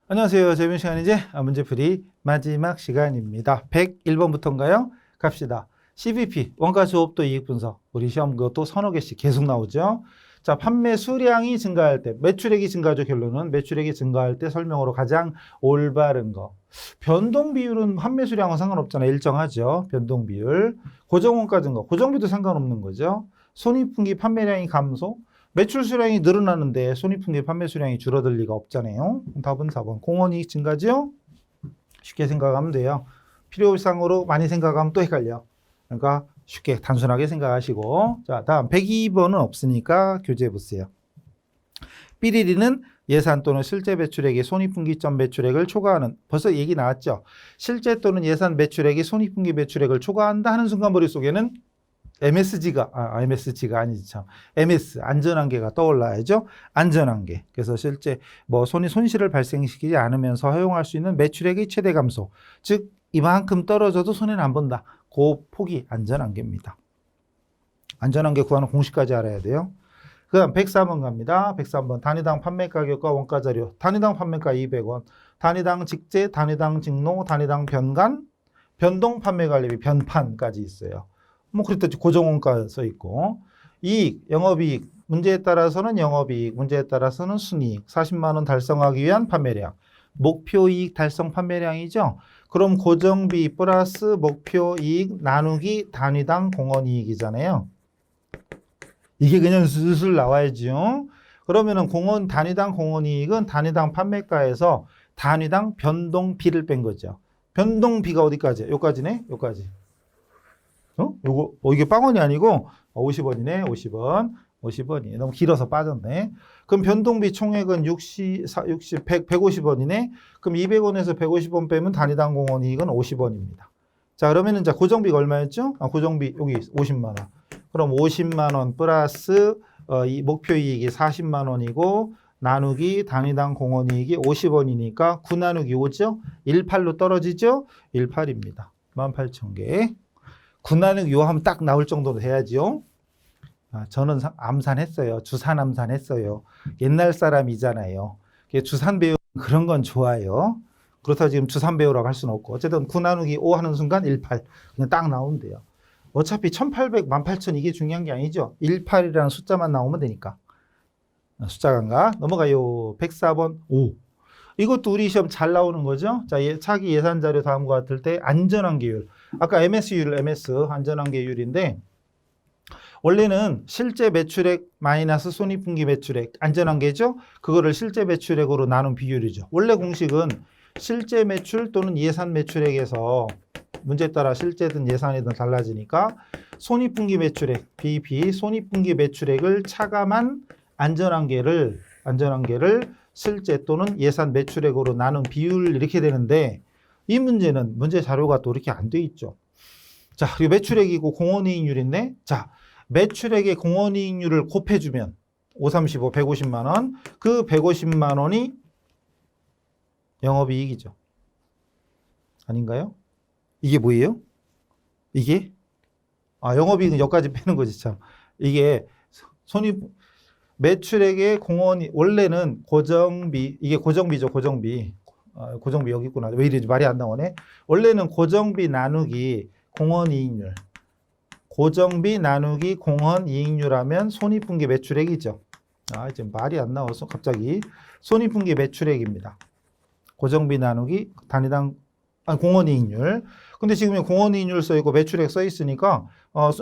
안녕하세요. 재밌는 시간이지? 문제풀이 마지막 시간입니다. 101번부터인가요? 갑시다. CVP, 원가 조업도 이익 분석. 우리 시험 그것도 서너 개씩 계속 나오죠. 자, 판매 수량이 증가할 때, 매출액이 증가하죠. 결론은 매출액이 증가할 때 설명으로 가장 올바른 거. 변동 비율은 판매 수량은 상관없잖아요. 일정하죠. 변동 비율. 고정원가 증가, 고정비도 상관없는 거죠. 손익분기 판매량이 감소. 매출 수량이 늘어나는데 손익분기 판매 수량이 줄어들 리가 없잖아요. 답은 4번. 공원이익 증가죠? 쉽게 생각하면 돼요. 필요상으로 많이 생각하면 또 헷갈려. 그러니까 쉽게 단순하게 생각하시고. 자, 다음 102번은 없으니까 교재해 보세요. 삐리리는 예산 또는 실제 매출액이 손익분기점 매출액을 초과하는, 벌써 얘기 나왔죠. 실제 또는 예산 매출액이 손익분기 매출액을 초과한다 하는 순간 머릿속에는 MSG가 아니지 참. MS, 안전한계가 떠올라야죠. 안전한계. 그래서 실제 손실을 발생시키지 않으면서 허용할 수 있는 매출액의 최대 감소. 즉, 이만큼 떨어져도 손해는 안 본다. 그 폭이 안전한계입니다. 안전한계 구하는 공식까지 알아야 돼요. 그 다음 103번 갑니다. 103번. 단위당 판매 가격과 원가 자료. 단위당 판매가 200원. 단위당 직제, 단위당 직노, 단위당 변간, 변동 판매 관리비, 변판까지 있어요. 그랬더니 고정원가 써 있고, 이익, 영업이익, 문제에 따라서는 영업이익, 문제에 따라서는 순이익, 40만 원 달성하기 위한 판매량, 목표이익 달성 판매량이죠. 그럼 고정비 플러스 목표이익 나누기 단위당 공원이익이잖아요. 이게 그냥 슬슬 나와야죠. 그러면은 단위당 공원이익은 단위당 판매가에서 단위당 변동비를 뺀 거죠. 변동비가 어디까지야? 여기까지네? 여기까지. 이게 빵원이 아니고 50원이네. 50원이 너무 길어서 빠졌네. 그럼 변동비 총액은 150원이네. 그럼 200원에서 150원 빼면 단위당 공원이익은 50원입니다. 자, 그러면은 자, 고정비가 얼마였죠? 고정비 여기 50만 원. 그럼 50만 원 플러스 이 목표이익이 40만 원이고 나누기 단위당 공원이익이 50원이니까 9 나누기 5죠? 18로 떨어지죠? 18입니다. 18,000개. 9 나누기 5 하면 딱 나올 정도로 해야지요. 저는 암산했어요. 주산 암산했어요. 옛날 사람이잖아요. 주산 배우 그런 건 좋아요. 그렇다고 지금 주산 배우라고 할 수는 없고. 어쨌든 9 나누기 5 하는 순간 18. 그냥 딱 나오면 돼요. 어차피 1800, 18,000 이게 중요한 게 아니죠. 18이라는 숫자만 나오면 되니까. 숫자 간가? 넘어가요. 104번 5. 이것도 우리 시험 잘 나오는 거죠. 자, 차기 예산 자료 다음과 같을 때 안전한계율. 아까 MS율, MS 안전한계율인데 원래는 실제 매출액 마이너스 손익분기 매출액 안전한계죠. 그거를 실제 매출액으로 나눈 비율이죠. 원래 공식은 실제 매출 또는 예산 매출액에서 문제에 따라 실제든 예산이든 달라지니까 손익분기 매출액, BB 손익분기 매출액을 차감한 안전한계를 실제 또는 예산 매출액으로 나눈 비율 이렇게 되는데 이 문제는 문제 자료가 또 이렇게 안 돼 있죠. 자, 그리고 매출액이고 공원이익률인데 자, 매출액의 공원이익률을 곱해주면 535, 150만 원. 그 150만 원이 영업이익이죠. 아닌가요? 이게 뭐예요? 이게? 영업이익은 여기까지 빼는 거지 참. 이게 매출액의 공원이 원래는 고정비, 이게 고정비죠. 고정비 여기 있구나. 왜 이러지? 말이 안 나오네. 원래는 고정비 나누기 공원이익률, 고정비 나누기 공원이익률 하면 손익분기 매출액이죠. 이제 말이 안 나와서 갑자기 손익분기 매출액입니다. 고정비 나누기 단위당 공원이익률. 근데 지금 공원이익률 써 있고 매출액 써 있으니까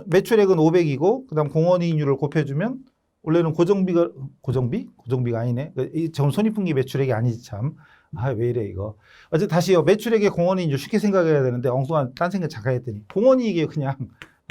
매출액은 500이고 그다음 공원이익률을 곱해주면 원래는 고정비가 아니네. 전 손익분기 매출액이 아니지 참. 왜 이래 이거. 어쨌든 다시요. 매출액의 공원이익률 쉽게 생각해야 되는데 엉뚱한 딴 생각 잠깐 했더니 공원이익이에요 그냥.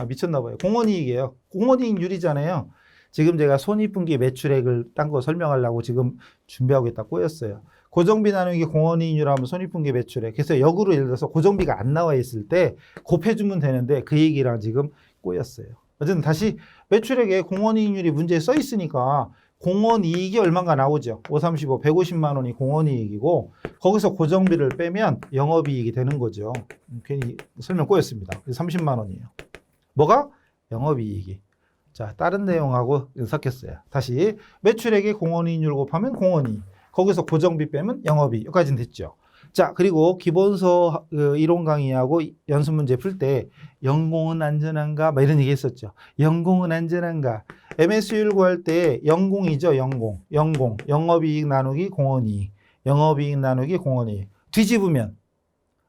미쳤나 봐요. 공원이익이에요. 공원이익률이잖아요. 지금 제가 손익분기 매출액을 딴 거 설명하려고 지금 준비하고 있다 꼬였어요. 고정비 나누기 공원이익률 하면 손익분기 매출액. 그래서 역으로 예를 들어서 고정비가 안 나와 있을 때 곱해주면 되는데 그 얘기랑 지금 꼬였어요. 어쨌든 다시 매출액에 공원이익률이 문제에 써 있으니까 공원이익이 얼마가 나오죠. 535, 150만 원이 공원이익이고 거기서 고정비를 빼면 영업이익이 되는 거죠. 괜히 설명 꼬였습니다. 30만 원이에요. 뭐가? 영업이익이. 자, 다른 내용하고 섞였어요. 다시 매출액에 공원이익률 곱하면 공원이익. 거기서 고정비 빼면 영업이익. 여기까지는 됐죠. 자, 그리고 기본서 이론 강의하고 연습 문제 풀 때 연공은 안전한가? 막 이런 얘기 했었죠. 연공은 안전한가? MS율 구할 때 연공이죠. 연공. 영업이익 나누기 공원이익. 영업이익 나누기 공원이익. 뒤집으면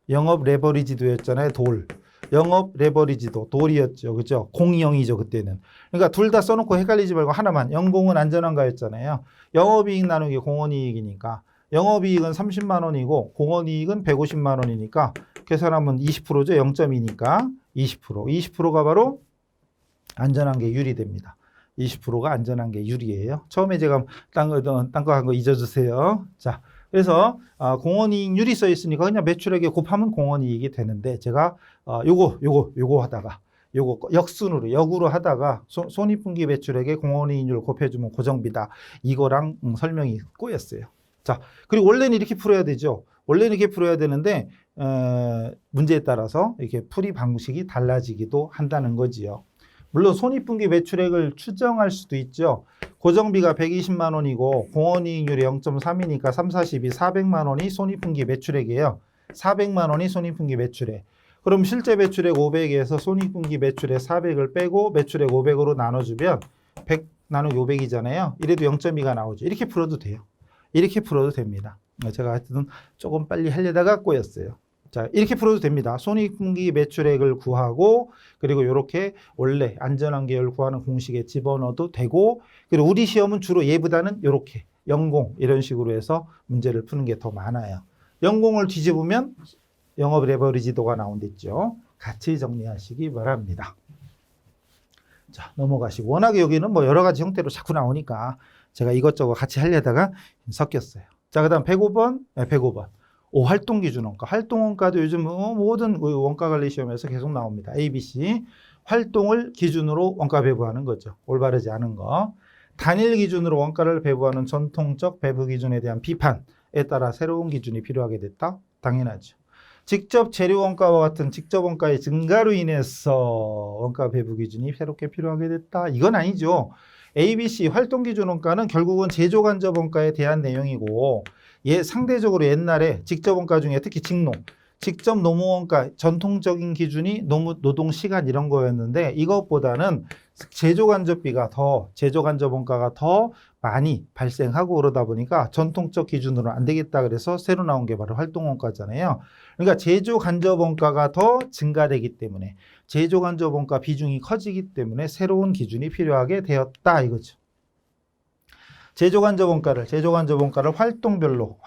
영업 레버리지도였잖아요. 돌. 영업 레버리지도 돌이었죠. 그죠? 0.0이죠. 그때는. 그러니까 둘 다 써놓고 헷갈리지 말고 하나만. 연공은 안전한가였잖아요. 영업이익 나누기 공원이익이니까. 영업이익은 30만 원이고 공원이익은 150만 원이니까 계산하면 20%죠. 0.2니까 20%. 20%가 바로 안전한 게 유리 됩니다. 20%가 안전한 게 유리예요. 처음에 제가 딴 거 한 거 잊어주세요. 자, 그래서 공원이익률이 써 있으니까 그냥 매출액에 곱하면 공원이익이 되는데 제가 요거 하다가 요거 역으로 하다가 손익분기 매출액에 공원이익률 곱해주면 고정비다. 이거랑 설명이 꼬였어요. 자, 그리고 원래는 이렇게 풀어야 되죠. 원래는 이렇게 풀어야 되는데 문제에 따라서 이렇게 풀이 방식이 달라지기도 한다는 거지요. 물론 손익분기 매출액을 추정할 수도 있죠. 고정비가 120만 원이고 공원이익률이 0.3이니까 3, 40이 400만 원이 손익분기 매출액이에요. 400만 원이 손익분기 매출액. 그럼 실제 매출액 500에서 손익분기 매출액 400을 빼고 매출액 500으로 나눠주면 100 나누기 500이잖아요. 이래도 0.2가 나오죠. 이렇게 풀어도 돼요. 이렇게 풀어도 됩니다. 제가 하여튼 조금 빨리 하려다가 꼬였어요. 자, 이렇게 풀어도 됩니다. 손익분기 매출액을 구하고 그리고 이렇게 원래 안전한 계열 구하는 공식에 집어넣어도 되고 그리고 우리 시험은 주로 얘보다는 이렇게 연공 이런 식으로 해서 문제를 푸는 게 더 많아요. 연공을 뒤집으면 영업 레버리지도가 나온댔죠. 같이 정리하시기 바랍니다. 자, 넘어가시고 워낙에 여기는 뭐 여러 가지 형태로 자꾸 나오니까 제가 이것저것 같이 하려다가 섞였어요. 자, 그 다음 105번. 네, 105번. 활동기준원가. 활동원가도 요즘 모든 원가관리 시험에서 계속 나옵니다. A, B, C. 활동을 기준으로 원가 배부하는 거죠. 올바르지 않은 거. 단일 기준으로 원가를 배부하는 전통적 배부 기준에 대한 비판에 따라 새로운 기준이 필요하게 됐다. 당연하죠. 직접 재료 원가와 같은 직접 원가의 증가로 인해서 원가 배부 기준이 새롭게 필요하게 됐다. 이건 아니죠. ABC 활동기준 원가는 결국은 제조간접 원가에 대한 내용이고 상대적으로 옛날에 직접 원가 중에 특히 직접 노무 원가 전통적인 기준이 노동 시간 이런 거였는데 이것보다는 제조간접 원가가 더 많이 발생하고 그러다 보니까 전통적 기준으로 안 되겠다 그래서 새로 나온 게 바로 활동원가잖아요. 그러니까 제조간접 원가가 더 증가되기 때문에 제조간접 원가 비중이 커지기 때문에 새로운 기준이 필요하게 되었다 이거죠. 제조간접 원가를 활동별로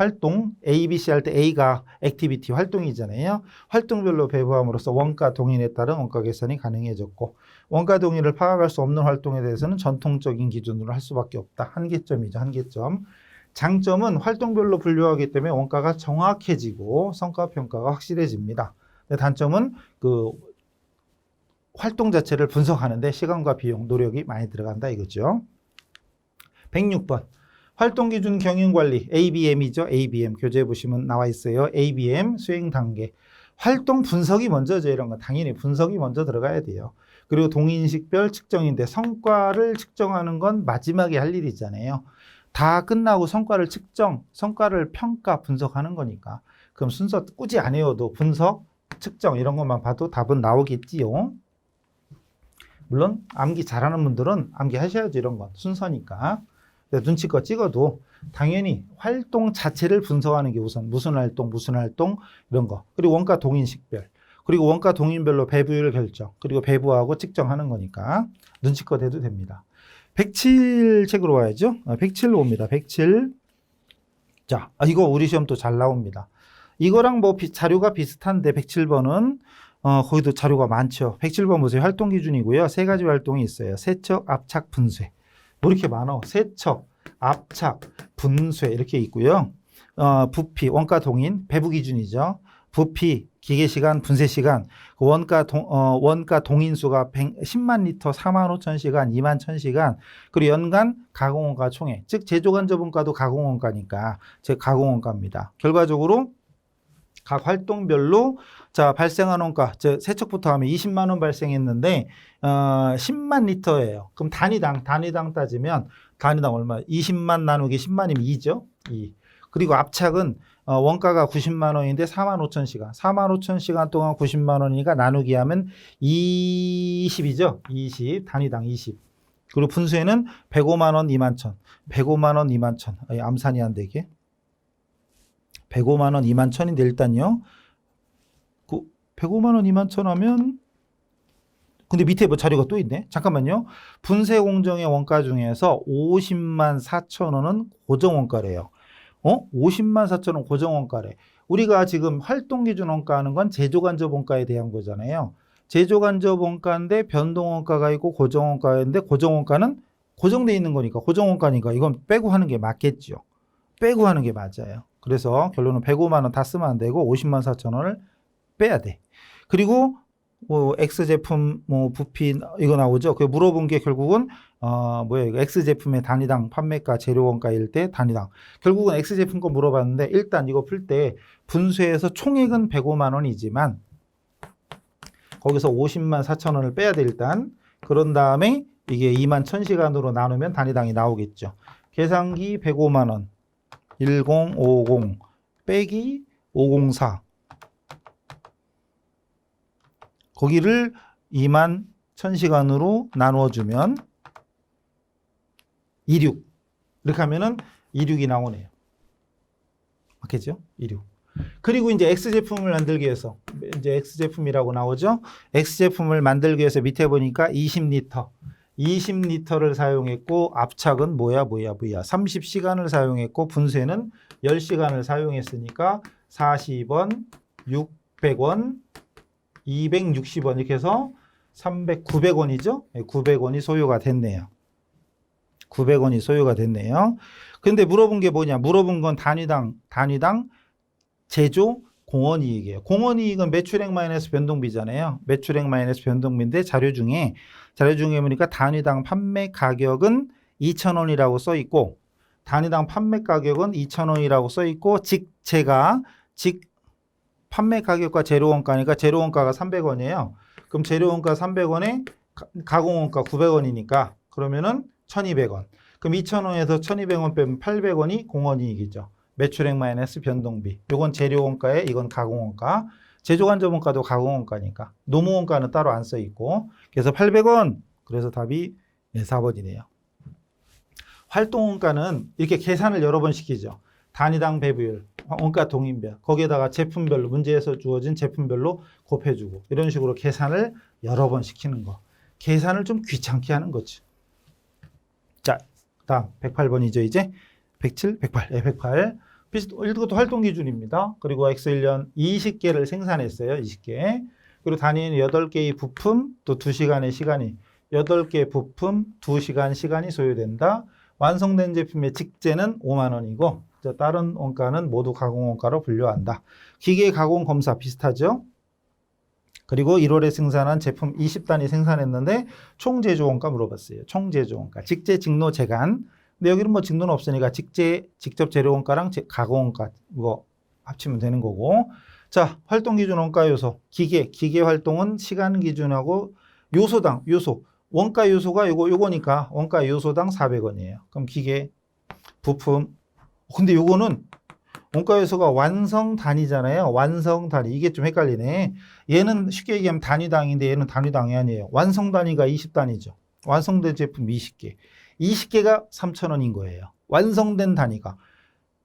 A, B, C 할 때 A가 액티비티 활동이잖아요. 활동별로 배부함으로써 원가 동인에 따른 원가 계산이 가능해졌고 원가 동인을 파악할 수 없는 활동에 대해서는 전통적인 기준으로 할 수밖에 없다. 한계점이죠. 한계점. 장점은 활동별로 분류하기 때문에 원가가 정확해지고 성과평가가 확실해집니다. 단점은 그 활동 자체를 분석하는데 시간과 비용, 노력이 많이 들어간다 이거죠. 106번. 활동기준 경영관리 ABM이죠. ABM 교재에 보시면 나와 있어요. ABM 수행 단계. 활동 분석이 먼저죠. 이런 거 당연히 분석이 먼저 들어가야 돼요. 그리고 동인식별 측정인데 성과를 측정하는 건 마지막에 할 일이잖아요. 다 끝나고 성과를 평가, 분석하는 거니까. 그럼 순서 꾸지 안 해도 분석, 측정 이런 것만 봐도 답은 나오겠지요. 물론 암기 잘하는 분들은 암기 하셔야죠. 이런 건 순서니까. 눈치껏 찍어도 당연히 활동 자체를 분석하는 게 우선 무슨 활동 이런 거. 그리고 원가 동인식별. 그리고 원가 동인별로 배부율 결정. 그리고 배부하고 측정하는 거니까 눈치껏 해도 됩니다. 107 책으로 와야죠. 107로 옵니다. 107. 자, 이거 우리 시험 또 잘 나옵니다. 이거랑 뭐 자료가 비슷한데 107번은 거기도 자료가 많죠. 107번 보세요. 활동 기준이고요. 세 가지 활동이 있어요. 세척, 압착, 분쇄. 뭐 이렇게 많아. 세척, 압착, 분쇄 이렇게 있고요. 부피, 원가 동인, 배부 기준이죠. 부피, 기계시간, 분쇄시간, 원가 동인수가 10만 리터, 4만 5천 시간, 2만 1천 시간, 그리고 연간 가공원가 총액, 즉 제조간접 원가도 가공원가니까 즉 가공원가입니다. 결과적으로 각 활동별로 자 발생한 원가, 즉 세척부터 하면 20만 원 발생했는데 10만 리터예요. 그럼 단위당 따지면 단위당 얼마? 20만 나누기 10만이면 2죠. 2. 그리고 압착은 원가가 90만 원인데 4만 5천 시간. 4만 5천 시간 동안 90만 원이니까 나누기 하면 20이죠. 20. 단위당 20. 그리고 분수에는 105만 원 2만 천. 105만 원 2만 천. 암산이 안 되게. 105만 원 2만 천인데 일단요. 105만 원 2만 천 하면 근데 밑에 뭐 자료가 또 있네. 잠깐만요. 분쇄 공정의 원가 중에서 50만 4천 원은 고정 원가래요. 50만 4천 원 고정 원가래. 우리가 지금 활동 기준 원가하는 건 제조 간접 원가에 대한 거잖아요. 제조 간접 원가인데 변동 원가가 있고 고정 원가인데 고정 원가는 고정돼 있는 거니까 고정 원가니까 이건 빼고 하는 게 맞겠죠. 빼고 하는 게 맞아요. 그래서 결론은 105만 원 다 쓰면 안 되고 50만 4천 원을 빼야 돼. 그리고 뭐 X 제품 뭐 부피 이거 나오죠. 그 물어본 게 결국은 이거 X 제품의 단위당 판매가 재료 원가일 때 단위당. 결국은 X 제품 거 물어봤는데 일단 이거 풀 때 분쇄해서 총액은 105만 원이지만 거기서 50만 4천 원을 빼야 돼 일단. 그런 다음에 이게 2만 1000시간으로 나누면 단위당이 나오겠죠. 계산기 105만 원. 1050 빼기 504. 거기를 2만 1000시간으로 나누어주면 26. 이렇게 하면은 26이 나오네요. 맞겠죠? 26. 그리고 이제 X제품을 만들기 위해서, 이제 X제품이라고 나오죠? X제품을 만들기 위해서 밑에 보니까 20리터. 20리터를 사용했고, 압착은 뭐야? 30시간을 사용했고, 분쇄는 10시간을 사용했으니까 40원, 600원, 260원 이렇게 해서 900원이죠? 900원이 소요가 됐네요. 900원이 소요가 됐네요. 근데 물어본 게 뭐냐? 물어본 건 단위당 제조 공원이익이에요. 공원이익은 매출액 마이너스 변동비잖아요. 매출액 마이너스 변동비인데 자료 중에 보니까 단위당 판매 가격은 2,000원이라고 써 있고 단위당 판매 가격은 2,000원이라고 써 있고 판매 가격과 재료원가니까 재료원가가 300원이에요. 그럼 재료원가 300원에 가공원가 900원이니까 그러면은 1,200원. 그럼 2,000원에서 1,200원 빼면 800원이 공원이익이죠. 매출액 마이너스 변동비. 이건 재료원가에 이건 가공원가. 제조간접원가도 가공원가니까. 노무원가는 따로 안 써 있고. 그래서 800원. 그래서 답이 4번이네요. 활동원가는 이렇게 계산을 여러 번 시키죠. 단위당 배부율, 원가 동인별, 거기에다가 제품별로 문제에서 주어진 제품별로 곱해주고 이런 식으로 계산을 여러 번 시키는 거. 계산을 좀 귀찮게 하는 거지. 자, 다음 108번이죠 이제. 107, 108, 108. 이것도 활동 기준입니다. 그리고 X1년 20개를 생산했어요. 20개. 그리고 단위는 8개의 부품, 또 2시간의 시간이 8개 부품, 2시간 시간이 소요된다. 완성된 제품의 직제는 5만 원이고 다른 원가는 모두 가공원가로 분류한다. 기계 가공 검사 비슷하죠? 그리고 1월에 생산한 제품 20단위 생산했는데 총 제조 원가 물어봤어요. 총 제조 원가. 직제, 직노, 재간. 근데 여기는 뭐 직노는 없으니까 직제, 직접 재료 원가랑 가공 원가 이거 합치면 되는 거고. 자, 활동 기준 원가 요소. 기계 활동은 시간 기준하고 요소당 요소. 원가 요소가 요거니까 원가 요소당 400원이에요. 그럼 기계 부품. 근데 요거는 원가 요소가 완성 단위잖아요. 완성 단위. 이게 좀 헷갈리네. 얘는 쉽게 얘기하면 단위당인데 얘는 단위당이 아니에요. 완성 단위가 20단위죠. 완성된 제품 20개. 20개가 3,000원인 거예요. 완성된 단위가.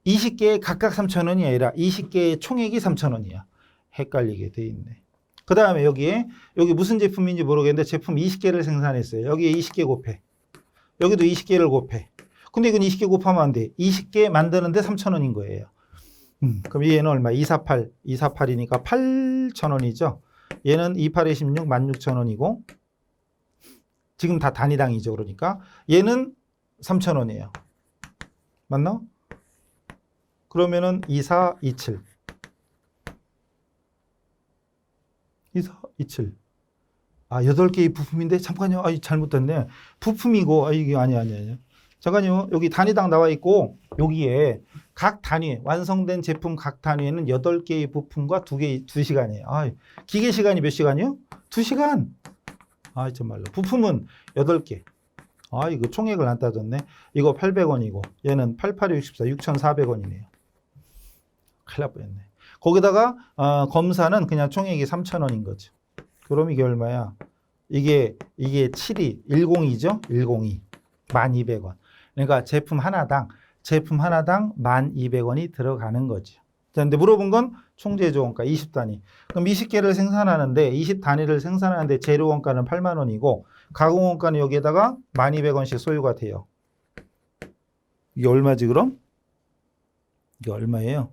20개에 각각 3,000원이 아니라 20개의 총액이 3,000원이야. 헷갈리게 돼 있네. 그 다음에 여기 무슨 제품인지 모르겠는데 제품 20개를 생산했어요. 여기에 20개 곱해. 여기도 20개를 곱해. 근데 이건 20개 곱하면 안 돼. 20개 만드는데 3,000원인 거예요. 그럼 얘는 얼마? 248이니까 8,000원이죠. 얘는 28에 16, 16,000원이고 지금 다 단위당이죠. 그러니까 얘는 3,000원이에요. 맞나? 그러면은 24, 27. 24, 27. 8개의 부품인데 잠깐요. 잘못됐네. 부품이고 이게 아니야. 잠깐요. 여기 단위당 나와 있고 여기에 각 단위 완성된 제품 각 단위에는 8개의 부품과 2시간이에요. 기계 시간이 몇 시간이요? 2시간. 정말로. 부품은 8개. 이거 총액을 안 따졌네. 이거 800원이고 얘는 88, 64, 6,400원이네요. 큰일 날 뻔했네. 거기다가 검사는 그냥 총액이 3,000원인 거죠. 그럼 이게 얼마야? 이게 7이 102죠? 102. 1,200원. 그러니까 제품 하나당 1,200원이 들어가는 거죠. 자, 근데 물어본 건 총제조원가 20단위. 그럼 20개를 생산하는데 20단위를 생산하는데 재료원가는 8만 원이고 가공원가는 여기에다가 1,200원씩 소요가 돼요. 이게 얼마지 그럼? 이게 얼마예요?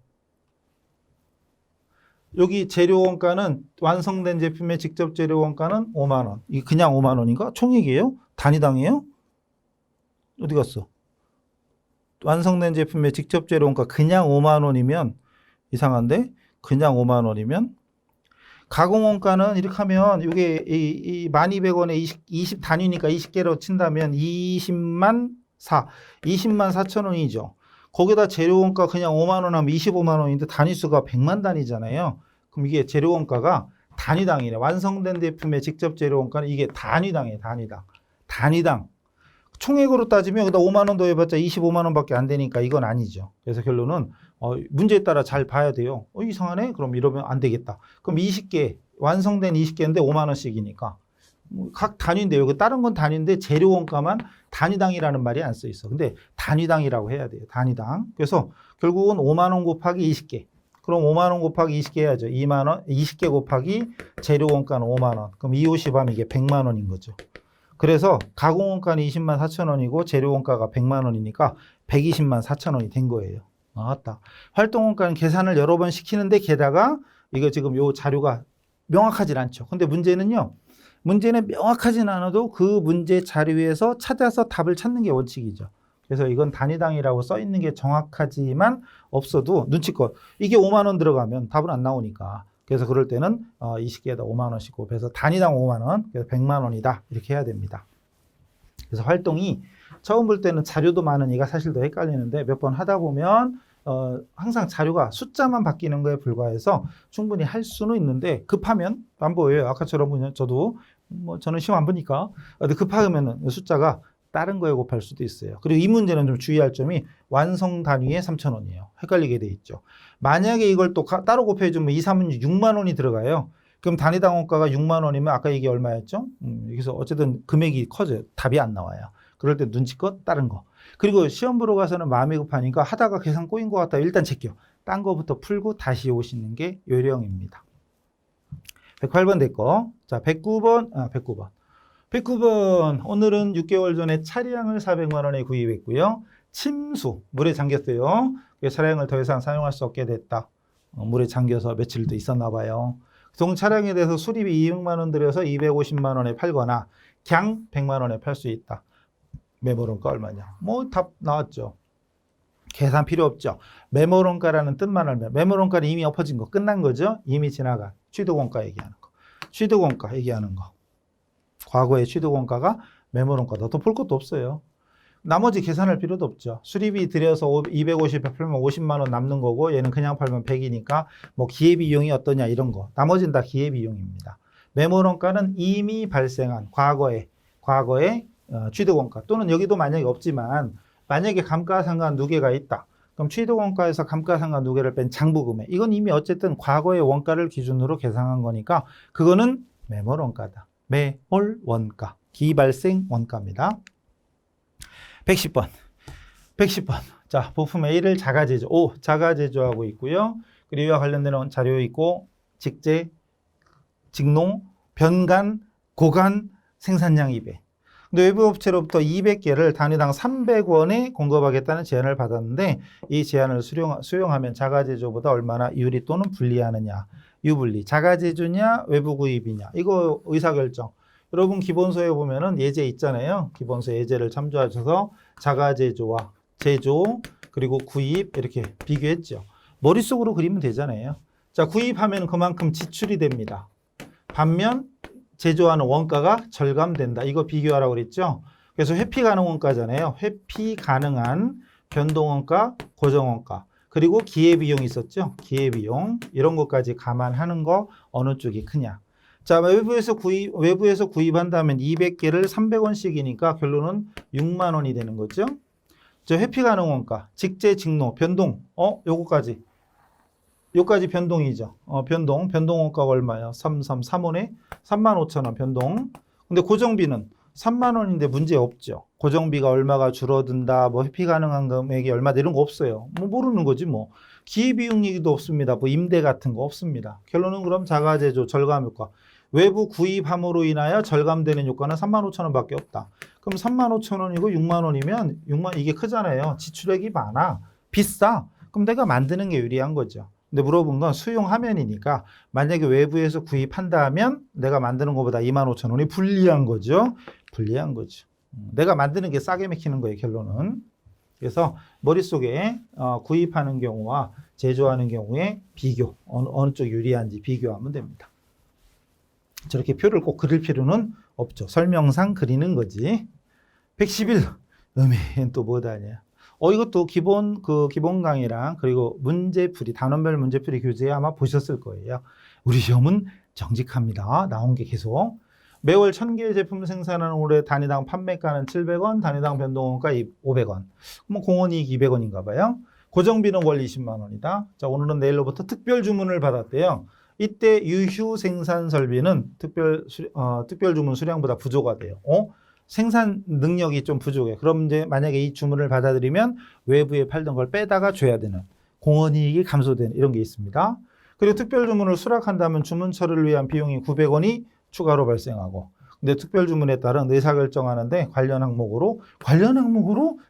여기 재료원가는 완성된 제품의 직접 재료원가는 5만 원. 이게 그냥 5만 원인가? 총액이에요? 단위당이에요? 어디 갔어? 완성된 제품의 직접 재료원가 그냥 5만 원이면 이상한데? 그냥 5만 원이면 가공원가는 이렇게 하면 이게 이 1,200원에 20 단위니까 20개로 친다면 20만 4천 원이죠. 거기다 재료원가 그냥 5만 원 하면 25만 원인데 단위수가 100만 단위잖아요. 그럼 이게 재료원가가 단위당이네. 완성된 제품의 직접 재료원가는 이게 단위당이에요. 단위당. 총액으로 따지면 여기다 5만 원 더해봤자 25만 원밖에 안 되니까 이건 아니죠. 그래서 결론은 문제에 따라 잘 봐야 돼요. 이상하네? 그럼 이러면 안 되겠다. 그럼 20개, 완성된 20개인데 5만 원씩이니까. 각 단위인데 여기 다른 건 단위인데 재료원가만 단위당이라는 말이 안 써 있어. 근데 단위당이라고 해야 돼요. 단위당. 그래서 결국은 5만 원 곱하기 20개. 그럼 5만 원 곱하기 20개 해야죠. 2만 원, 20개 곱하기 재료원가는 5만 원. 그럼 2, 50 하면 이게 100만 원인 거죠. 그래서 가공원가는 20만 4천 원이고 재료원가가 100만 원이니까 120만 4천 원이 된 거예요. 나왔다. 활동원가는 계산을 여러 번 시키는데 게다가 이거 지금 요 자료가 명확하진 않죠. 근데 문제는 명확하진 않아도 그 문제 자료에서 찾아서 답을 찾는 게 원칙이죠. 그래서 이건 단위당이라고 써 있는 게 정확하지만 없어도 눈치껏 이게 5만 원 들어가면 답은 안 나오니까. 그래서 그럴 때는 20개에다 5만 원씩 곱해서 단위당 5만 원, 그래서 100만 원이다. 이렇게 해야 됩니다. 그래서 활동이 처음 볼 때는 자료도 많으니까 사실 더 헷갈리는데 몇 번 하다 보면 항상 자료가 숫자만 바뀌는 거에 불과해서 충분히 할 수는 있는데 급하면 안 보여요. 아까처럼 저도 저는 시험 안 보니까 근데 급하면 숫자가 다른 거에 곱할 수도 있어요. 그리고 이 문제는 좀 주의할 점이 완성 단위에 3,000원이에요. 헷갈리게 돼 있죠. 만약에 이걸 또 따로 곱해주면 2, 3은 6만 원이 들어가요. 그럼 단위당 원가가 6만 원이면 아까 이게 얼마였죠? 여기서 어쨌든 금액이 커져요. 답이 안 나와요. 그럴 때 눈치껏 다른 거. 그리고 시험 보러 가서는 마음이 급하니까 하다가 계산 꼬인 것 같다. 일단 제껴. 딴 거부터 풀고 다시 오시는 게 요령입니다. 108번 됐고. 자, 109번. 오늘은 6개월 전에 차량을 400만 원에 구입했고요. 침수, 물에 잠겼어요. 차량을 더 이상 사용할 수 없게 됐다. 물에 잠겨서 며칠 더 있었나 봐요. 동 차량에 대해서 수리비 200만 원 들여서 250만 원에 팔거나 그냥 100만 원에 팔 수 있다. 메모론가 얼마냐? 답 나왔죠. 계산 필요 없죠. 메모론가라는 뜻만 알면 메모론가는 이미 엎어진 거 끝난 거죠. 이미 지나간 취득원가 얘기하는 거. 취득원가 얘기하는 거. 과거의 취득원가가 메모론가다. 더 볼 것도 없어요. 나머지 계산할 필요도 없죠. 수리비 들여서 250에 팔면 50만 원 남는 거고 얘는 그냥 팔면 100이니까 기회비용이 어떠냐 이런 거. 나머지는 다 기회비용입니다. 메모론가는 이미 발생한 과거의 취득원가 또는 여기도 만약에 없지만 만약에 감가상각 누계가 있다. 그럼 취득원가에서 감가상각 누계를 뺀 장부금액. 이건 이미 어쨌든 과거의 원가를 기준으로 계산한 거니까 그거는 메모론가다. 매월원가, 기발생 원가입니다. 110번. 자, 부품 A를 자가제조. 자가제조하고 있고요. 그리고 이와 관련된 자료 있고, 직제, 직농, 변간, 고간, 생산량 200. 근데 외부 업체로부터 200개를 단위당 300원에 공급하겠다는 제안을 받았는데 이 제안을 수용하면 자가제조보다 얼마나 유리 또는 불리하느냐. 유불리. 자가제조냐 외부 구입이냐. 이거 의사결정. 여러분 기본서에 보면은 예제 있잖아요. 기본서 예제를 참조하셔서 자가제조와 제조 그리고 구입 이렇게 비교했죠. 머릿속으로 그리면 되잖아요. 자, 구입하면 그만큼 지출이 됩니다. 반면 제조하는 원가가 절감된다. 이거 비교하라고 그랬죠. 그래서 회피 가능 원가잖아요. 회피 가능한 변동원가, 고정원가. 그리고 기회비용이 있었죠. 기회비용. 이런 것까지 감안하는 거 어느 쪽이 크냐. 자, 외부에서 구입한다면 200개를 300원씩이니까 결론은 6만 원이 되는 거죠. 저 회피 가능 원가, 직제, 직노, 변동. 요거까지. 요까지 변동이죠. 변동원가가 얼마예요? 3원에 35,000원 변동. 근데 고정비는 3만 원인데 문제 없죠. 고정비가 얼마가 줄어든다, 뭐 회피 가능한 금액이 얼마 이런 거 없어요. 뭐 모르는 거지 뭐. 기회비용 얘기도 없습니다. 뭐 임대 같은 거 없습니다. 결론은 그럼 자가제조 절감 효과. 외부 구입함으로 인하여 절감되는 효과는 35,000원밖에 없다. 그럼 35,000원이고 6만 원이면 6만 이게 크잖아요. 지출액이 많아. 비싸. 그럼 내가 만드는 게 유리한 거죠. 근데 물어본 건 수용하면이니까 만약에 외부에서 구입한다면 내가 만드는 것보다 25,000원이 불리한 거죠. 불리한 거죠. 내가 만드는 게 싸게 맥히는 거예요, 결론은. 그래서 머릿속에 구입하는 경우와 제조하는 경우에 비교, 어느 쪽 유리한지 비교하면 됩니다. 저렇게 표를 꼭 그릴 필요는 없죠. 설명상 그리는 거지. 111. 또 뭐다냐. 이것도 기본 강의랑 그리고 문제풀이, 단원별 문제풀이 교재 아마 보셨을 거예요. 우리 시험은 정직합니다. 나온 게 계속. 매월 1000개의 제품 생산하는 올해 단위당 판매가는 700원, 단위당 변동원가 500원. 뭐 공원이익 200원인가 봐요. 고정비는 월 20만 원이다. 자, 오늘은 내일로부터 특별 주문을 받았대요. 이때 유휴 생산 설비는 특별 주문 수량보다 부족하대요. 생산 능력이 좀 부족해. 그럼 이제 만약에 이 주문을 받아들이면 외부에 팔던 걸 빼다가 줘야 되는 공원이익이 감소되는 이런 게 있습니다. 그리고 특별 주문을 수락한다면 주문 처리를 위한 비용이 900원이 추가로 발생하고, 근데 특별 주문에 따른 의사결정하는데 관련 항목으로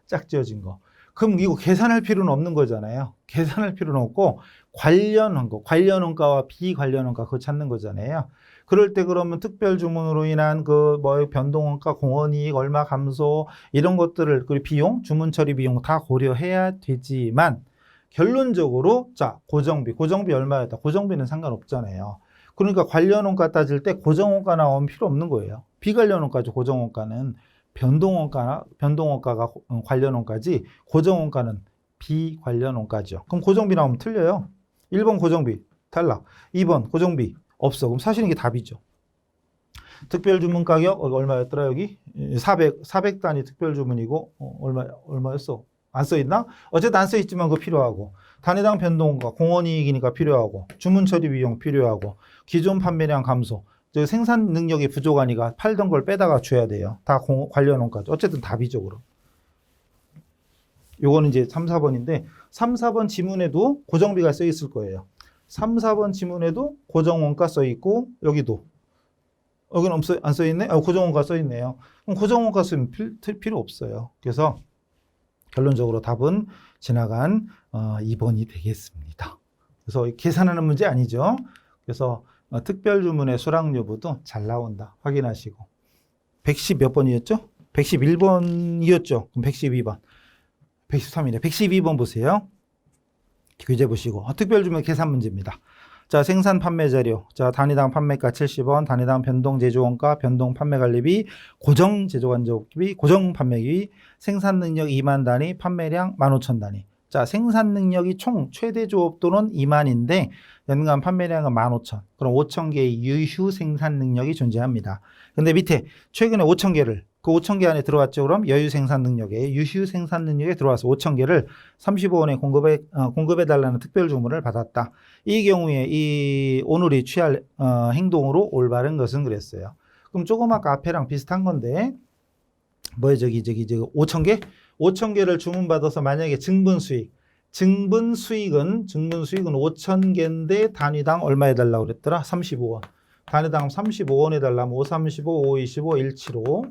짝지어진 거. 그럼 이거 계산할 필요는 없는 거잖아요. 계산할 필요는 없고 관련 원가와 비관련 원가 그거 찾는 거잖아요. 그럴 때 그러면 특별 주문으로 인한 변동원가, 공원이익 얼마 감소 이런 것들을 그리고 비용, 주문 처리 비용 다 고려해야 되지만 결론적으로 자 고정비 얼마였다. 고정비는 상관없잖아요. 그러니까 관련 원가 따질 때 고정원가 나오면 필요 없는 거예요. 비관련 원가죠. 고정원가는 변동원가가 관련 원가지 고정원가는 비관련 원가죠. 그럼 고정비 나오면 틀려요. 1번 고정비 탈락. 2번 고정비 없어. 그럼 사실 이게 답이죠. 특별 주문 가격 얼마였더라 여기? 400 단위 특별 주문이고 얼마였어? 안 써있나? 어쨌든 안 써있지만 그거 필요하고 단위당 변동원가 공원이익이니까 필요하고 주문 처리 비용 필요하고 기존 판매량 감소 생산 능력이 부족하니까 팔던 걸 빼다가 줘야 돼요. 다 관련 원가죠. 어쨌든 답이죠. 그럼 요거는 이제 3, 4번인데 3, 4번 지문에도 고정비가 써 있을 거예요. 3, 4번 지문에도 고정원가 써 있고 여기는 안 써 있네? 고정원가 써 있네요. 그럼 고정원가 쓰면 필요 없어요. 그래서 결론적으로 답은 지나간 2번이 되겠습니다. 그래서 계산하는 문제 아니죠. 그래서 특별 주문의 수락 여부도 잘 나온다. 확인하시고. 110 몇 번이었죠? 111번이었죠. 그럼 112번. 113이네. 112번 보세요. 교재 보시고. 특별 주문 계산 문제입니다. 자, 생산 판매 자료. 자, 단위당 판매가 70원, 단위당 변동 제조원가, 변동 판매 관리비, 고정 제조 간접비, 고정 판매비, 생산 능력 2만 단위, 판매량 15,000 단위. 자, 생산 능력이 총 최대 조업도는 2만인데 연간 판매량은 15,000. 그럼 5,000개의 유휴 생산 능력이 존재합니다. 근데 밑에 최근에 5,000개를 그 5,000개 안에 들어왔죠. 그럼 여유 생산 능력에 유휴 생산 능력에 들어와서 5,000개를 35원에 공급해 달라는 특별 주문을 받았다. 이 경우에 이 오늘이 취할 행동으로 올바른 것은 그랬어요. 그럼 조금 아까 앞에랑 비슷한 건데 뭐예요? 저기 5,000개? 5,000개를 주문받아서 만약에 증분 수익은 5,000개인데 단위당 얼마 해달라고 그랬더라? 35원. 단위당 35원 해달라면 535, 525, 175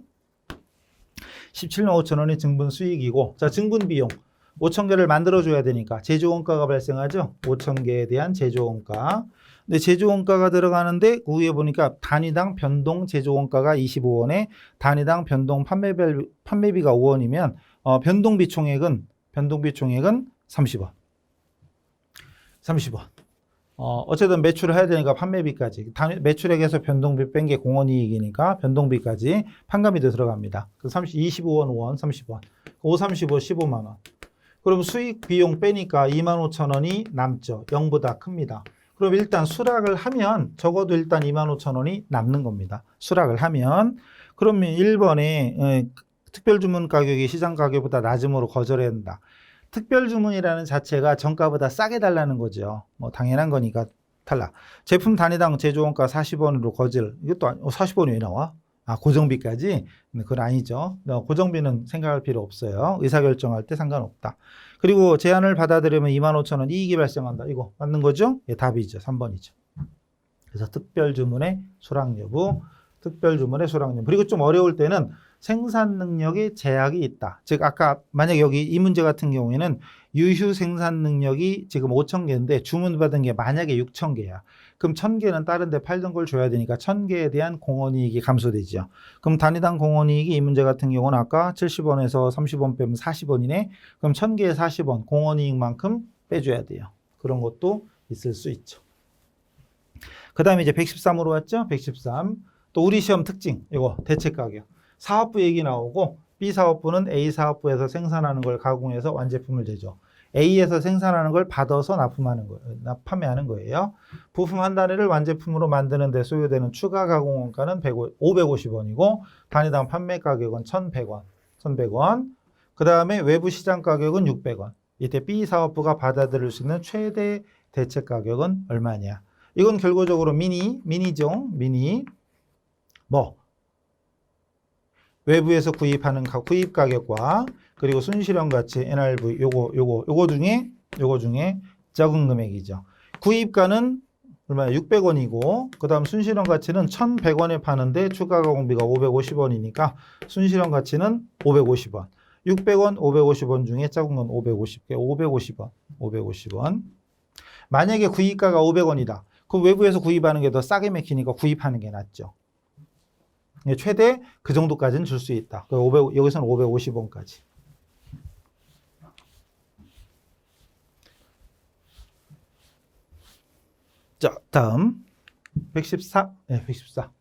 17만 5천원이 증분 수익이고, 자, 증분 비용 5,000개를 만들어줘야 되니까 제조원가가 발생하죠. 5,000개에 대한 제조원가. 근데 제조원가가 들어가는데 그 위에 보니까 단위당 변동 제조원가가 25원에 단위당 변동 판매비가 5원이면 변동비 총액은 30원. 어쨌든 매출을 해야 되니까 판매비까지. 매출액에서 변동비 뺀 게 공원이익이니까 변동비까지 판가비도 들어갑니다. 그 25원, 5원, 30원. 5, 35, 15만원. 그럼 수익 비용 빼니까 25,000원이 남죠. 0보다 큽니다. 그럼 일단 수락을 하면 적어도 일단 25,000원이 남는 겁니다. 수락을 하면. 그러면 1번에 특별주문 가격이 시장 가격보다 낮음으로 거절해야 한다. 특별주문이라는 자체가 정가보다 싸게 달라는 거죠. 뭐 당연한 거니까 탈락. 제품 단위당 제조원가 40원으로 거절. 이것도 40원이 왜 나와? 고정비까지? 그건 아니죠. 고정비는 생각할 필요 없어요. 의사결정할 때 상관없다. 그리고 제안을 받아들이면 25,000원 이익이 발생한다. 이거 맞는 거죠? 예, 답이죠. 3번이죠. 그래서 특별주문의 수락 여부, 특별주문의 수락 여부. 그리고 좀 어려울 때는 생산 능력에 제약이 있다. 즉 아까 만약 여기 이 문제 같은 경우에는 유휴 생산 능력이 지금 5,000개인데 주문받은 게 만약에 6,000개야. 그럼 1,000개는 다른 데 팔던 걸 줘야 되니까 1,000개에 대한 공원이익이 감소되죠. 그럼 단위당 공원이익이 이 문제 같은 경우는 아까 70원에서 30원 빼면 40원이네. 그럼 1,000개에 40원 공원이익만큼 빼줘야 돼요. 그런 것도 있을 수 있죠. 그 다음에 이제 113으로 왔죠? 113. 또 우리 시험 특징, 이거 대체가격. 사업부 얘기 나오고 B사업부는 A사업부에서 생산하는 걸 가공해서 완제품을 제조. A에서 생산하는 걸 받아서 판매하는 거예요. 부품 한 단위를 완제품으로 만드는 데 소요되는 추가 가공 원가는 550원이고 단위당 판매 가격은 1,100원. 1,100원. 그 다음에 외부 시장 가격은 600원. 이때 B사업부가 받아들일 수 있는 최대 대체 가격은 얼마냐. 이건 결과적으로 미니죠. 외부에서 구입하는 구입 가격과 그리고 순실현 가치 NRV 요거 중에 적은 금액이죠. 구입가는 얼마야? 600원이고 그다음 순실현 가치는 1,100원에 파는데 추가 가공비가 550원이니까 순실현 가치는 550원. 600원, 550원 중에 작은 건 550원. 만약에 구입가가 500원이다. 그럼 외부에서 구입하는 게 더 싸게 맥히니까 구입하는 게 낫죠. 최대 그 정도까지는 줄 수 있다. 여기서는 550원까지. 자, 다음 114. 네, 114.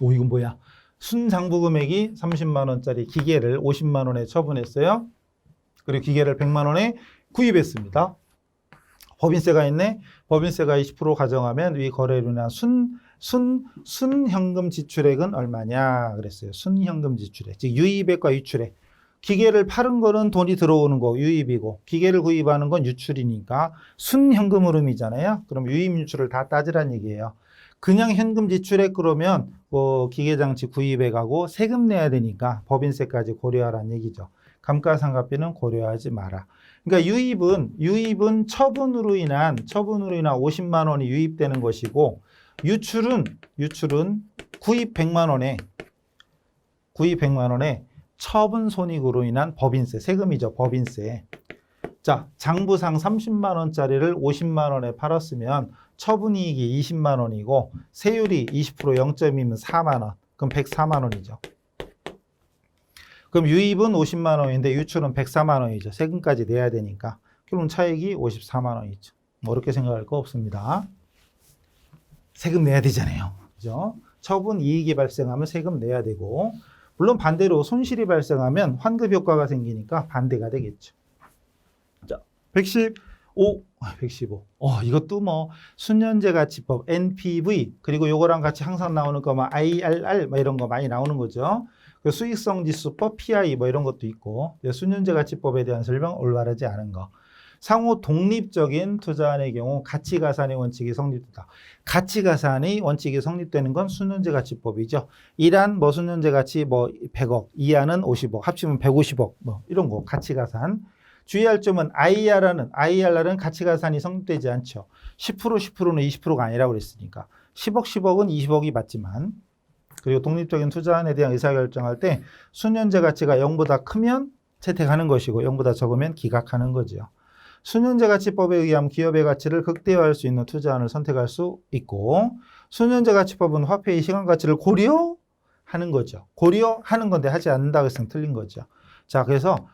오, 이건 뭐야? 순장부 금액이 30만 원짜리 기계를 50만 원에 처분했어요. 그리고 기계를 100만 원에 구입했습니다. 법인세가 있네. 법인세가 20% 가정하면 위 거래로 인한 순현금 지출액은 얼마냐 그랬어요. 순현금 지출액. 즉 유입액과 유출액. 기계를 파는 거는 돈이 들어오는 거 유입이고 기계를 구입하는 건 유출이니까 순현금 흐름이잖아요. 그럼 유입 유출을 다 따지란 얘기예요. 그냥 현금 지출액 그러면 기계장치 구입액하고 세금 내야 되니까 법인세까지 고려하라는 얘기죠. 감가상각비는 고려하지 마라. 그러니까 유입은 처분으로 인한 50만 원이 유입되는 것이고 유출은 구입 100만 원에 처분 손익으로 인한 법인세, 세금이죠. 법인세. 자, 장부상 30만 원짜리를 50만 원에 팔았으면 처분이익이 20만 원이고 세율이 20% 0.2면 4만 원. 그럼 104만 원이죠. 그럼 유입은 50만 원인데 유출은 104만 원이죠. 세금까지 내야 되니까. 그럼 차익이 54만 원이죠. 어렵게 생각할 거 없습니다. 세금 내야 되잖아요. 그죠? 처분 이익이 발생하면 세금 내야 되고 물론 반대로 손실이 발생하면 환급 효과가 생기니까 반대가 되겠죠. 자, 115. 이것도 순현재 가치법, NPV 그리고 요거랑 같이 항상 나오는 거 IRR 이런 거 많이 나오는 거죠. 수익성 지수법, PI 이런 것도 있고 순현재 가치법에 대한 설명 올바르지 않은 거. 상호 독립적인 투자안의 경우 가치가산의 원칙이 성립된다. 가치가산의 원칙이 성립되는 건 순현재 가치법이죠. 1안 순현재 가치 100억, 2안은 50억, 합치면 150억 이런 거 가치가산. 주의할 점은 IRR은 가치가산이 성립되지 않죠. 10%는 20%가 아니라고 그랬으니까. 10억은 20억이 맞지만 그리고 독립적인 투자안에 대한 의사결정할 때 순현재 가치가 0보다 크면 채택하는 것이고 0보다 적으면 기각하는 거죠. 순현재 가치법에 의하면 기업의 가치를 극대화할 수 있는 투자안을 선택할 수 있고 순현재 가치법은 화폐의 시간 가치를 고려하는 거죠. 고려하는 건데 하지 않는다고 했으면 틀린 거죠. 자, 그래서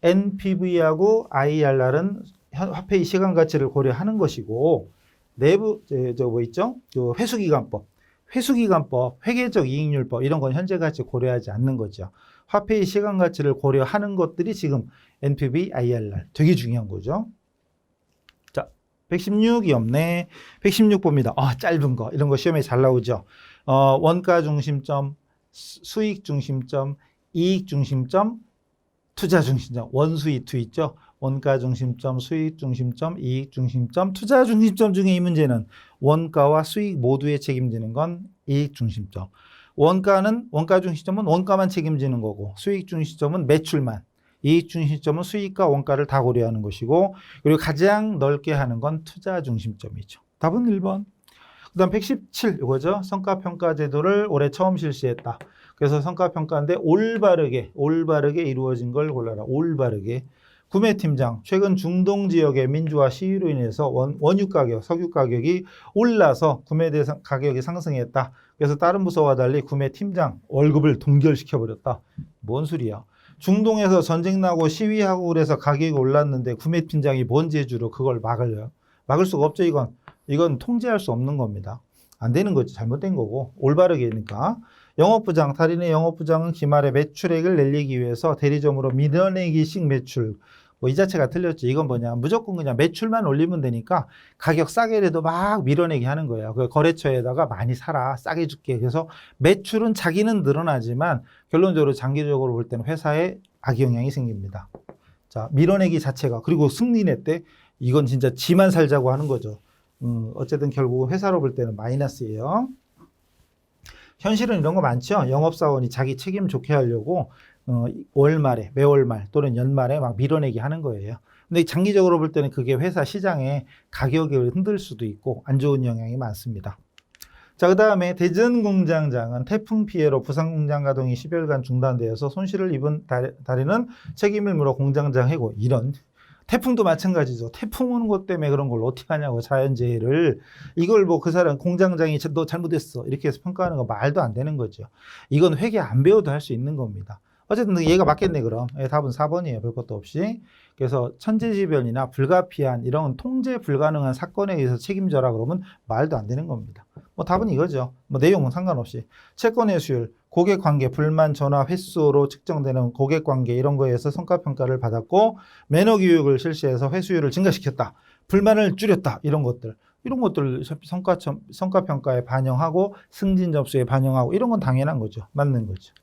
NPV하고 IRR은 화폐의 시간 가치를 고려하는 것이고 내부 있죠? 회수기간법, 회계적 이익률법 이런 건 현재 가치 고려하지 않는 거죠. 화폐의 시간 가치를 고려하는 것들이 지금 NPV, IRR 되게 중요한 거죠. 자, 116이 없네. 116 봅니다. 짧은 거 이런 거 시험에 잘 나오죠. 원가 중심점, 수익 중심점, 이익 중심점, 투자 중심점, 원수이투 있죠. 원가 중심점, 수익 중심점, 이익 중심점, 투자 중심점 중에 이 문제는 원가와 수익 모두에 책임지는 건 이익 중심점. 원가 중심점은 원가만 책임지는 거고, 수익 중심점은 매출만, 이익 중심점은 수익과 원가를 다 고려하는 것이고, 그리고 가장 넓게 하는 건 투자 중심점이죠. 답은 1번. 그 다음 117 이거죠. 성과평가 제도를 올해 처음 실시했다. 그래서 성과평가인데 올바르게 이루어진 걸 골라라. 올바르게. 구매팀장, 최근 중동 지역의 민주화 시위로 인해서 원유 가격, 석유 가격이 올라서 구매 대상 가격이 상승했다. 그래서 다른 부서와 달리 구매팀장 월급을 동결시켜버렸다. 뭔 소리야. 중동에서 전쟁 나고 시위하고 그래서 가격이 올랐는데 구매팀장이 뭔 재주로 그걸 막을요? 막을 수가 없죠. 이건 통제할 수 없는 겁니다. 안 되는 거지. 잘못된 거고. 올바르게니까. 영업부장, 달인의 영업부장은 기말에 매출액을 늘리기 위해서 대리점으로 밀어내기식 매출, 이 자체가 틀렸지. 이건 뭐냐. 무조건 그냥 매출만 올리면 되니까 가격 싸게라도 막 밀어내기 하는 거예요. 그 거래처에다가 많이 사라. 싸게 줄게. 그래서 매출은 자기는 늘어나지만 결론적으로 장기적으로 볼 때는 회사에 악영향이 생깁니다. 자, 밀어내기 자체가. 그리고 승리냈대. 이건 진짜 지만 살자고 하는 거죠. 어쨌든 결국 회사로 볼 때는 마이너스예요. 현실은 이런 거 많죠. 영업사원이 자기 책임 좋게 하려고 월말에, 매월말 또는 연말에 막 밀어내기 하는 거예요. 근데 장기적으로 볼 때는 그게 회사 시장의 가격을 흔들 수도 있고 안 좋은 영향이 많습니다. 자, 그 다음에 대전 공장장은 태풍 피해로 부산 공장 가동이 10여일간 중단되어서 손실을 입은 달인은 책임을 물어 공장장 해고. 이런. 태풍도 마찬가지죠. 태풍 오는 것 때문에 그런 걸 어떻게 하냐고, 자연재해를. 이걸 그 사람 공장장이 너 잘못했어 이렇게 해서 평가하는 거 말도 안 되는 거죠. 이건 회계 안 배워도 할 수 있는 겁니다. 어쨌든 얘가 맞겠네 그럼. 답은 4번이에요. 별 것도 없이. 그래서 천재지변이나 불가피한 이런 통제 불가능한 사건에 의해서 책임져라 그러면 말도 안 되는 겁니다. 답은 이거죠. 내용은 상관없이. 채권 회수율, 고객 관계, 불만 전화 횟수로 측정되는 고객 관계 이런 거에서 성과평가를 받았고 매너 교육을 실시해서 회수율을 증가시켰다. 불만을 줄였다. 이런 것들 성과평가에 반영하고 승진 접수에 반영하고 이런 건 당연한 거죠. 맞는 거죠.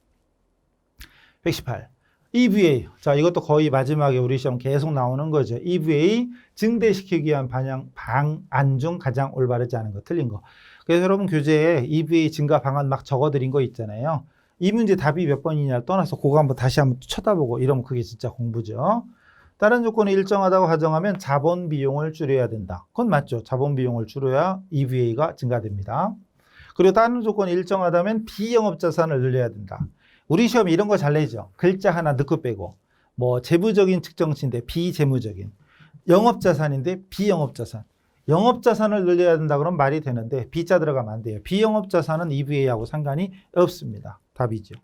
118. EVA. 자, 이것도 거의 마지막에 우리 시험 계속 나오는 거죠. EVA 증대시키기 위한 방안 중 가장 올바르지 않은 거, 틀린 거. 그래서 여러분 교재에 EVA 증가 방안 막 적어드린 거 있잖아요. 이 문제 답이 몇 번이냐를 떠나서 그거 한번 다시 한번 쳐다보고 이러면 그게 진짜 공부죠. 다른 조건이 일정하다고 가정하면 자본 비용을 줄여야 된다. 그건 맞죠. 자본 비용을 줄여야 EVA가 증가됩니다. 그리고 다른 조건이 일정하다면 비영업 자산을 늘려야 된다. 우리 시험에 이런 거 잘 내죠. 글자 하나 넣고 빼고. 재무적인 측정치인데 비재무적인. 영업자산인데 비영업자산. 영업자산을 늘려야 된다 그러면 말이 되는데 B자 들어가면 안 돼요. 비영업자산은 EVA하고 상관이 없습니다. 답이죠.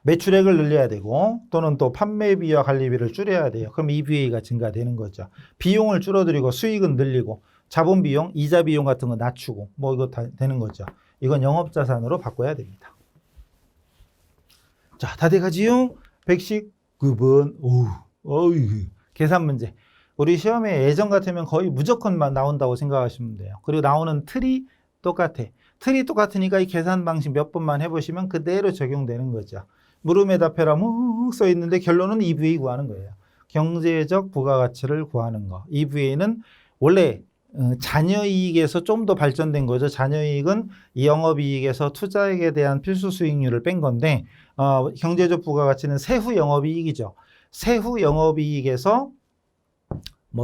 매출액을 늘려야 되고 또는 또 판매비와 관리비를 줄여야 돼요. 그럼 EVA가 증가되는 거죠. 비용을 줄어들이고 수익은 늘리고 자본비용, 이자비용 같은 거 낮추고 이거 다 되는 거죠. 이건 영업자산으로 바꿔야 됩니다. 자, 다 돼가지요? 119번. 계산 문제. 우리 시험에 예전 같으면 거의 무조건만 나온다고 생각하시면 돼요. 그리고 나오는 틀이 똑같아. 틀이 똑같으니까 이 계산 방식 몇 번만 해보시면 그대로 적용되는 거죠. 물음에 답해라 써 있는데 결론은 EVA 구하는 거예요. 경제적 부가가치를 구하는 거. EVA는 원래 자녀이익에서 좀 더 발전된 거죠. 자녀이익은 영업이익에서 투자액에 대한 필수 수익률을 뺀 건데 경제적 부가가치는 세후 영업이익이죠. 세후 영업이익에서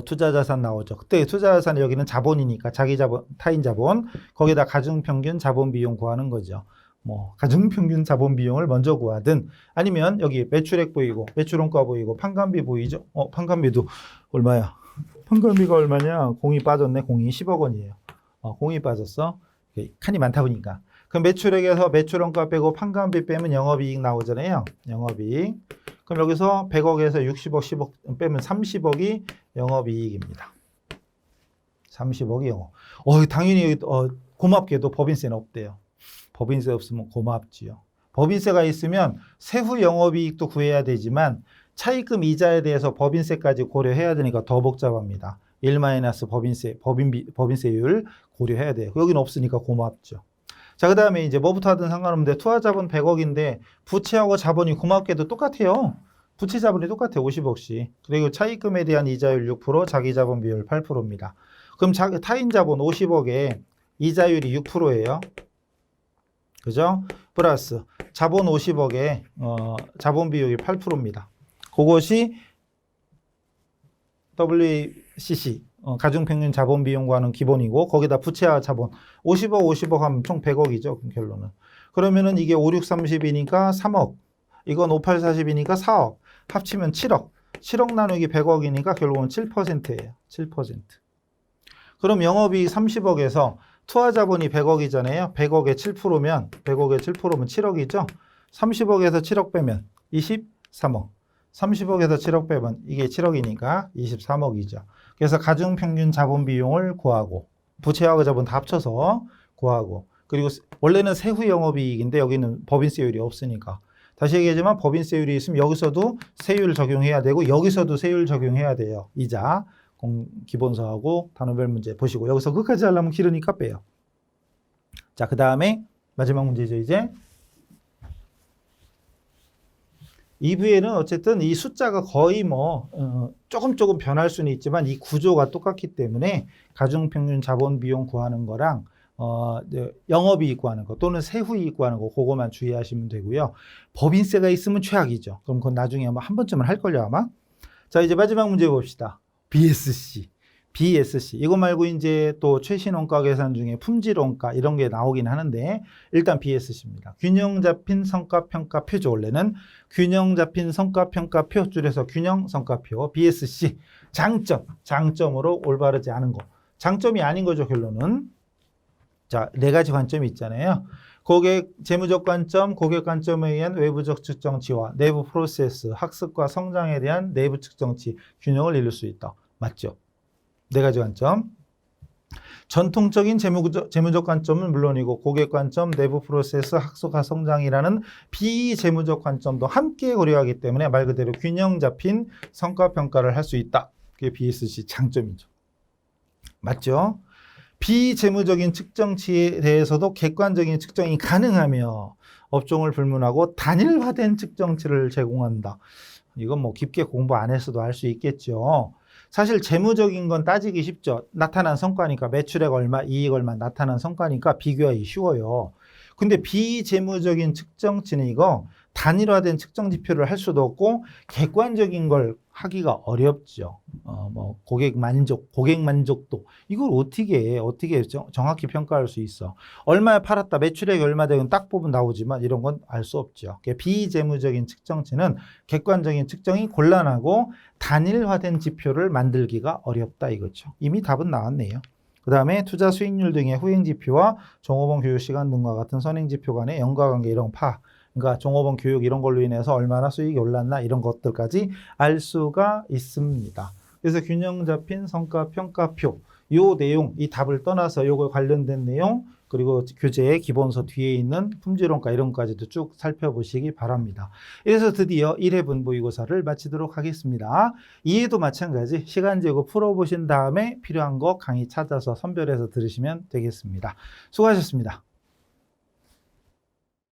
투자자산 나오죠. 그때 투자자산 여기는 자본이니까 자기 자본, 타인 자본, 거기다 가중평균 자본 비용 구하는 거죠. 가중평균 자본 비용을 먼저 구하든 아니면 여기 매출액 보이고 매출원가 보이고 판관비 보이죠. 판관비도 얼마야? 판관비가 얼마냐? 공이 빠졌네. 공이 10억 원이에요. 공이 빠졌어. 칸이 많다 보니까. 그럼 매출액에서 매출원가 빼고 판관비 빼면 영업이익 나오잖아요. 영업이익. 그럼 여기서 100억에서 60억, 10억 빼면 30억이 영업이익입니다. 30억이 영업. 당연히 고맙게도 법인세는 없대요. 법인세 없으면 고맙지요. 법인세가 있으면 세후 영업이익도 구해야 되지만 차입금 이자에 대해서 법인세까지 고려해야 되니까 더 복잡합니다. 1 마이너스 법인세율 고려해야 돼요. 여기는 없으니까 고맙죠. 자, 그 다음에 이제 뭐부터 하든 상관없는데 투하자본 100억인데 부채하고 자본이 고맙게도 똑같아요. 부채 자본이 똑같아요. 50억씩. 그리고 차입금에 대한 이자율 6%, 자기 자본 비율 8%입니다. 그럼 타인 자본 50억에 이자율이 6%예요. 그죠? 플러스 자본 50억에 자본 비율이 8%입니다. 그것이 WACC 가중평균 자본 비용 구하는 기본이고 거기다 부채와 자본 50억 하면 총 100억이죠. 결론은. 그러면은 이게 5, 6, 30이니까 3억. 이건 5, 8, 40이니까 4억. 합치면 7억. 7억 나누기 100억이니까 결국은 7%예요. 7%. 그럼 영업이익 30억에서 투하 자본이 100억이잖아요. 100억에 7%면 7억이죠. 30억에서 7억 빼면 23억. 30억에서 7억 빼면 이게 7억이니까 23억이죠. 그래서 가중평균 자본 비용을 구하고 부채와 그 자본 다 합쳐서 구하고 그리고 원래는 세후 영업이익인데 여기는 법인세율이 없으니까 다시 얘기하지만 법인세율이 있으면 여기서도 세율 적용해야 되고 여기서도 세율 적용해야 돼요. 이자 기본서하고 단원별 문제 보시고 여기서 끝까지 하려면 길으니까 빼요. 자, 그 다음에 마지막 문제죠. 이제 2부에는 어쨌든 이 숫자가 거의 조금 변할 수는 있지만 이 구조가 똑같기 때문에 가중평균 자본 비용 구하는 거랑 영업이익 구하는 거 또는 세후이익 구하는 거 그거만 주의하시면 되고요. 법인세가 있으면 최악이죠. 그럼 그건 나중에 한 번쯤은 할 걸요 아마. 자, 이제 마지막 문제 봅시다. BSC. 이거 말고 이제 또 최신 원가 계산 중에 품질 원가 이런 게 나오긴 하는데 일단 BSC입니다. 균형 잡힌 성과 평가표죠. 원래는 균형 잡힌 성과 평가표 줄여서 균형 성과표 BSC. 장점으로 올바르지 않은 거. 장점이 아닌 거죠, 결론은. 자, 네 가지 관점이 있잖아요. 고객 재무적 관점, 고객 관점에 의한 외부적 측정치와 내부 프로세스, 학습과 성장에 대한 내부 측정치 균형을 이룰 수 있다. 맞죠? 네 가지 관점. 전통적인 재무적 관점은 물론이고 고객 관점, 내부 프로세스, 학습과 성장이라는 비재무적 관점도 함께 고려하기 때문에 말 그대로 균형 잡힌 성과 평가를 할 수 있다. 그게 BSC 장점이죠. 맞죠? 비재무적인 측정치에 대해서도 객관적인 측정이 가능하며 업종을 불문하고 단일화된 측정치를 제공한다. 이건 깊게 공부 안 했어도 알 수 있겠죠. 사실 재무적인 건 따지기 쉽죠. 나타난 성과니까 매출액 얼마, 이익 얼마 나타난 성과니까 비교하기 쉬워요. 근데 비재무적인 측정치는 이거 단일화된 측정 지표를 할 수도 없고 객관적인 걸 하기가 어렵죠. 고객 만족도 이걸 어떻게 정확히 평가할 수 있어? 얼마에 팔았다, 매출액이 얼마 되면 딱 보면 나오지만 이런 건 알 수 없죠. 비재무적인 측정치는 객관적인 측정이 곤란하고 단일화된 지표를 만들기가 어렵다 이거죠. 이미 답은 나왔네요. 그 다음에 투자 수익률 등의 후행지표와 종업원 교육시간 등과 같은 선행지표 간의 연관관계 이런 그러니까 종업원 교육 이런 걸로 인해서 얼마나 수익이 올랐나 이런 것들까지 알 수가 있습니다. 그래서 균형 잡힌 성과 평가표 요 내용, 이 답을 떠나서 요거 관련된 내용 그리고 교재의 기본서 뒤에 있는 품질원가 이런 것까지도 쭉 살펴보시기 바랍니다. 이래서 드디어 1회분 모의고사를 마치도록 하겠습니다. 이해도 마찬가지 시간 재고 풀어보신 다음에 필요한 거 강의 찾아서 선별해서 들으시면 되겠습니다. 수고하셨습니다.